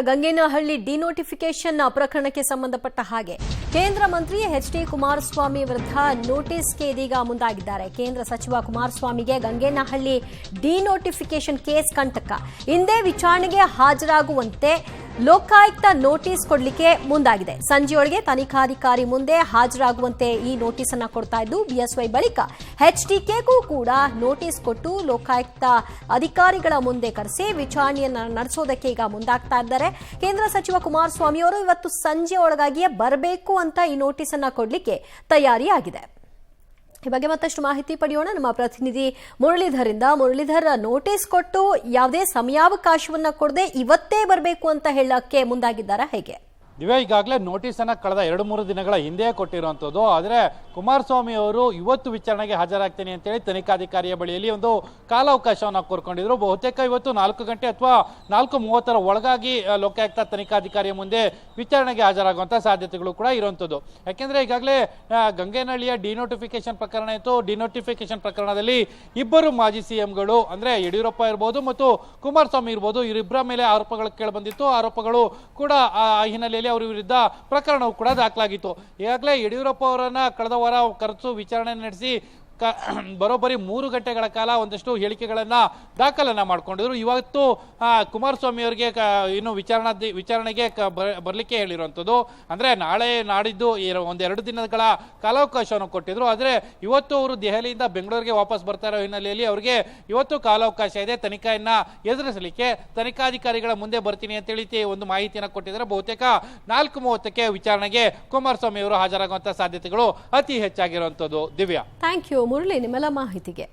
Gangenahalli denotification ಪ್ರಕರಣಕ್ಕೆ ಸಂಬಂಧಪಟ್ಟ ಹಾಗೆ ಕೇಂದ್ರ ಮಂತ್ರಿ ಎಚ್.ಡಿ. ಕುಮಾರಸ್ವಾಮಿ ವಿರುದ್ಧ ನೋಟಿಸ್ಗೆ ಇದೀಗ ಮುಂದಾಗಿದ್ದಾರೆ. ಕೇಂದ್ರ ಸಚಿವ ಕುಮಾರಸ್ವಾಮಿಗೆ ಗಂಗೇನಹಳ್ಳಿ ಡಿನೋಟಿಫಿಕೇಶನ್ ಕೇಸ್ ಕಂಟಕ. ಇಂದೇ ವಿಚಾರಣೆಗೆ ಹಾಜರಾಗುವಂತೆ ಲೋಕಾಯುಕ್ತ ನೋಟಿಸ್ ಕೊಡಲಿಕ್ಕೆ ಮುಂದಾಗಿದೆ. ಸಂಜೆಯೊಳಗೆ ತನಿಖಾಧಿಕಾರಿ ಮುಂದೆ ಹಾಜರಾಗುವಂತೆ ಈ ನೋಟಿಸ್ ಅನ್ನು ಕೊಡ್ತಾ ಇದ್ದು, ಬಿಎಸ್ವೈ ಬಳಿಕ ಎಚ್ಡಿಕೆಗೂ ಕೂಡ ನೋಟಿಸ್ ಕೊಟ್ಟು ಲೋಕಾಯುಕ್ತ ಅಧಿಕಾರಿಗಳ ಮುಂದೆ ಕರೆಸಿ ವಿಚಾರಣೆಯನ್ನು ನಡೆಸೋದಕ್ಕೆ ಈಗ ಮುಂದಾಗ್ತಾ ಇದ್ದಾರೆ. ಕೇಂದ್ರ ಸಚಿವ ಕುಮಾರಸ್ವಾಮಿ ಅವರು ಇವತ್ತು ಸಂಜೆ ಒಳಗಾಗಿಯೇ ಬರಬೇಕು ಅಂತ ಈ ನೋಟಿಸ್ ಅನ್ನ ಕೊಡಲಿಕ್ಕೆ ತಯಾರಿಯಾಗಿದೆ. ಈ ಬಗ್ಗೆ ಮತ್ತಷ್ಟು ಮಾಹಿತಿ ಪಡೆಯೋಣ ನಮ್ಮ ಪ್ರತಿನಿಧಿ ಮುರಳೀಧರ್ ನೋಟಿಸ್ ಕೊಟ್ಟು ಯಾವುದೇ ಸಮಯಾವಕಾಶವನ್ನ ಕೊಡದೆ ಇವತ್ತೇ ಬರಬೇಕು ಅಂತ ಹೇಳಕ್ಕೆ ಮುಂದಾಗಿದ್ದಾರಾ ಹೇಗೆ? ದಿವ್ಯಾ, ಈಗಾಗಲೇ ನೋಟಿಸ್ ಅನ್ನ ಕಳೆದ 2-3 ದಿನಗಳ ಹಿಂದೆ ಕೊಟ್ಟಿರುವಂತದ್ದು. ಆದರೆ ಕುಮಾರಸ್ವಾಮಿ ಅವರು ಇವತ್ತು ವಿಚಾರಣೆಗೆ ಹಾಜರಾಗ್ತೇನೆ ಅಂತೇಳಿ ತನಿಖಾಧಿಕಾರಿಯ ಬಳಿಯಲ್ಲಿ ಒಂದು ಕಾಲಾವಕಾಶವನ್ನು ಕೋರ್ಕೊಂಡಿದ್ರು. ಬಹುತೇಕ ಇವತ್ತು 4 ಗಂಟೆ ಅಥವಾ 4:30 ಒಳಗಾಗಿ ಲೋಕಾಯುಕ್ತ ತನಿಖಾಧಿಕಾರಿಯ ಮುಂದೆ ವಿಚಾರಣೆಗೆ ಹಾಜರಾಗುವಂತಹ ಸಾಧ್ಯತೆಗಳು ಕೂಡ ಇರುವಂತದ್ದು. ಯಾಕೆಂದ್ರೆ ಈಗಾಗಲೇ ಗಂಗೇನಹಳ್ಳಿಯ ಡಿನೋಟಿಫಿಕೇಶನ್ ಪ್ರಕರಣ ಇತ್ತು. ಡಿನೋಟಿಫಿಕೇಶನ್ ಪ್ರಕರಣದಲ್ಲಿ ಇಬ್ಬರು ಮಾಜಿ ಸಿಎಂಗಳು ಅಂದ್ರೆ ಯಡಿಯೂರಪ್ಪ ಇರ್ಬೋದು ಮತ್ತು ಕುಮಾರಸ್ವಾಮಿ ಇರ್ಬೋದು, ಇವರಿಬ್ಬರ ಮೇಲೆ ಆರೋಪಗಳು ಕೇಳಿಬಂದಿತ್ತು. ಆರೋಪಗಳು ಕೂಡ ಆ ಹಿನ್ನೆಲೆಯಲ್ಲಿ ಅವರ ವಿರುದ್ಧ ಪ್ರಕರಣವು ಕೂಡ ದಾಖಲಾಗಿತ್ತು. ಈಗಾಗಲೇ ಯಡಿಯೂರಪ್ಪ ಅವರನ್ನ ಕಳೆದ ವಾರ ಕರೆದು ವಿಚಾರಣೆ ನಡೆಸಿ ಬರೋಬ್ಬರಿ 3 ಗಂಟೆಗಳ ಕಾಲ ಒಂದಷ್ಟು ಹೇಳಿಕೆಗಳನ್ನ ದಾಖಲನ್ನ ಮಾಡ್ಕೊಂಡಿದ್ರು. ಇವತ್ತು ಕುಮಾರಸ್ವಾಮಿ ಅವರಿಗೆ ಇನ್ನು ವಿಚಾರಣೆಗೆ ಬರ್ಲಿಕ್ಕೆ ಹೇಳಿರುವಂಥದ್ದು. ಅಂದ್ರೆ ನಾಳೆ ನಾಡಿದ್ದು 1-2 ದಿನಗಳ ಕಾಲಾವಕಾಶವನ್ನು ಕೊಟ್ಟಿದ್ರು. ಆದ್ರೆ ಇವತ್ತು ಅವರು ದೆಹಲಿಯಿಂದ ಬೆಂಗಳೂರಿಗೆ ವಾಪಸ್ ಬರ್ತಾ ಇರೋ ಹಿನ್ನೆಲೆಯಲ್ಲಿ ಅವರಿಗೆ ಇವತ್ತು ಕಾಲಾವಕಾಶ ಇದೆ. ತನಿಖೆಯನ್ನ ಎದುರಿಸಲಿಕ್ಕೆ ತನಿಖಾಧಿಕಾರಿಗಳ ಮುಂದೆ ಬರ್ತೀನಿ ಅಂತೇಳಿ ಒಂದು ಮಾಹಿತಿಯನ್ನು ಕೊಟ್ಟಿದ್ದಾರೆ. ಬಹುತೇಕ 4:30ಕ್ಕೆ ವಿಚಾರಣೆಗೆ ಕುಮಾರಸ್ವಾಮಿ ಅವರು ಹಾಜರಾಗುವಂತಹ ಸಾಧ್ಯತೆಗಳು ಅತಿ ಹೆಚ್ಚಾಗಿರುವಂತದ್ದು. ದಿವ್ಯಾ, ಥ್ಯಾಂಕ್ ಯು ಮುರಳಿ ನಿಮ್ಮೆಲ್ಲ ಮಾಹಿತಿಗೆ.